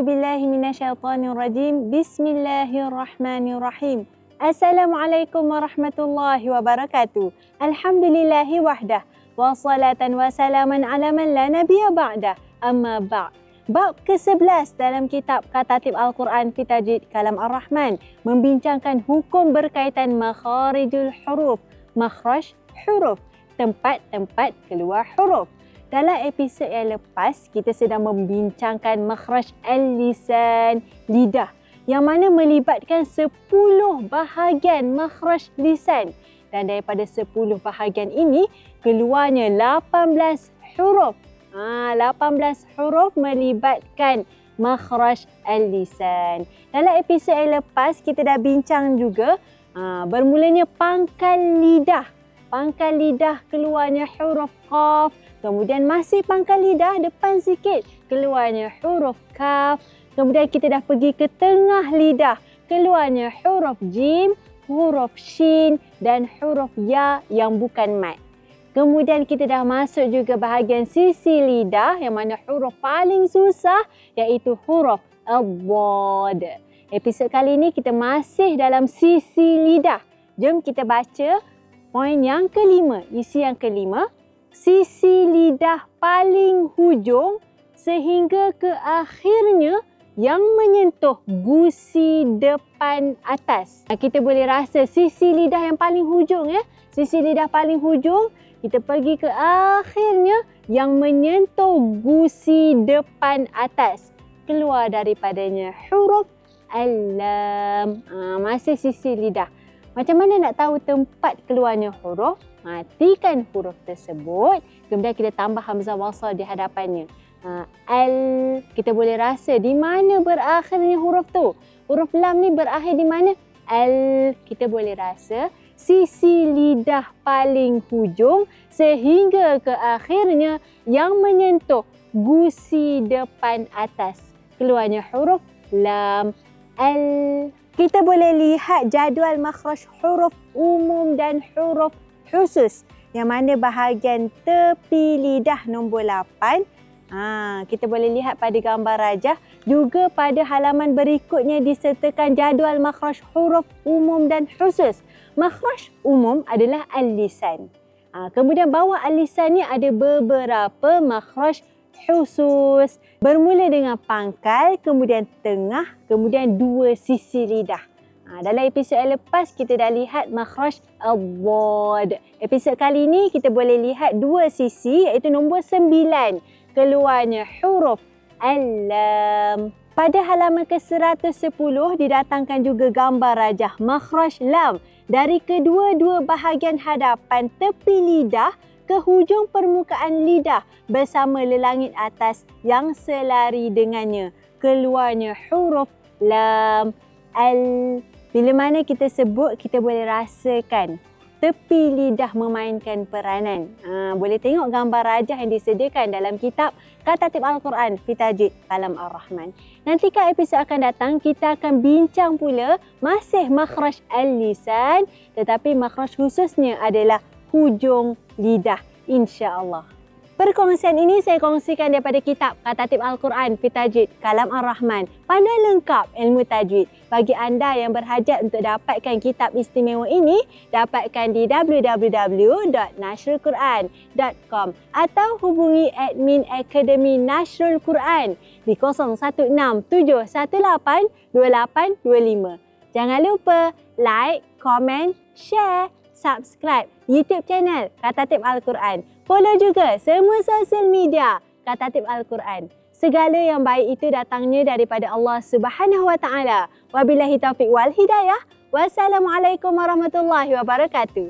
billahi minasyaitonir rajim. Bismillahirrahmanirrahim. Assalamualaikum warahmatullahi wabarakatuh. Alhamdulillahi wahdah. Wassalatan wassalaman ala man la nabiyya ba'dah. Amma ba'd. Bab ke-11 dalam kitab Katatib Al-Quran fi Tajwid Kalam Ar-Rahman membincangkan hukum berkaitan makharijul huruf, makhraj huruf, tempat-tempat keluar huruf. Dalam episod yang lepas, kita sedang membincangkan makhraj al-lisan, lidah, yang mana melibatkan 10 bahagian makhraj lisan. Dan daripada 10 bahagian ini, keluarnya 18 huruf. 18 huruf melibatkan makhraj al-lisan. Dalam episod yang lepas, kita dah bincang juga bermulanya pangkal lidah. Pangkal lidah keluarnya huruf qaf. Kemudian masih pangkal lidah depan sikit keluarnya huruf kaf. Kemudian kita dah pergi ke tengah lidah. Keluarnya huruf jim, huruf shin dan huruf ya yang bukan mat. Kemudian kita dah masuk juga bahagian sisi lidah yang mana huruf paling susah iaitu huruf ad-dad. Episod kali ini kita masih dalam sisi lidah. Jom kita baca poin yang kelima, isi yang kelima. Sisi lidah paling hujung sehingga ke akhirnya yang menyentuh gusi depan atas. Kita boleh rasa sisi lidah yang paling hujung ya. Sisi lidah paling hujung, kita pergi ke akhirnya yang menyentuh gusi depan atas. Keluar daripadanya huruf al-lam. Masih sisi lidah. Macam mana nak tahu tempat keluarnya huruf? Matikan huruf tersebut. Kemudian kita tambah hamzah wasal di hadapannya. Al, kita boleh rasa di mana berakhirnya huruf tu. Huruf lam ni berakhir di mana? Al, kita boleh rasa sisi lidah paling hujung sehingga ke akhirnya yang menyentuh gusi depan atas. Keluarnya huruf lam, al. Kita boleh lihat jadual makhraj huruf umum dan huruf khusus. Yang mana bahagian tepi lidah nombor 8. Kita boleh lihat pada gambar rajah. Juga pada halaman berikutnya disertakan jadual makhraj huruf umum dan khusus. Makhraj umum adalah al-lisan. Kemudian bawah al-lisan ni ada beberapa makhraj khusus. Bermula dengan pangkal, kemudian tengah, kemudian 2 sisi lidah. Dalam episod yang lepas kita dah lihat makhraj ad-dad. Episod kali ini kita boleh lihat 2 sisi iaitu nombor 9. Keluarnya huruf al-lam. Pada halaman ke-110 didatangkan juga gambar rajah makhraj lam dari kedua-dua bahagian hadapan tepi lidah ke hujung permukaan lidah bersama lelangit atas yang selari dengannya. Keluarnya huruf lam, al. Bila mana kita sebut, kita boleh rasakan tepi lidah memainkan peranan. Boleh tengok gambar rajah yang disediakan dalam kitab Katatib Al-Quran fi Tajwid Kalam Ar-Rahman. Nanti kat episod akan datang, kita akan bincang pula masih makhraj al-lisan, tetapi makhraj khususnya adalah hujung lidah, insya-Allah. Perkongsian ini saya kongsikan daripada kitab Katatib Al-Quran fi Tajwid Kalam Ar-Rahman. Pandai lengkap ilmu tajwid. Bagi anda yang berhajat untuk dapatkan kitab istimewa ini, dapatkan di www.nashrulquran.com atau hubungi admin Akademi Nashrul Quran di 0167182825. Jangan lupa like, komen, share, subscribe YouTube channel Katatib Al-Quran. Follow juga semua sosial media Katatib Al-Quran. Segala yang baik itu datangnya daripada Allah Subhanahu Wa Taala. Wabillahi taufiq wal hidayah. Wassalamualaikum warahmatullahi wabarakatuh.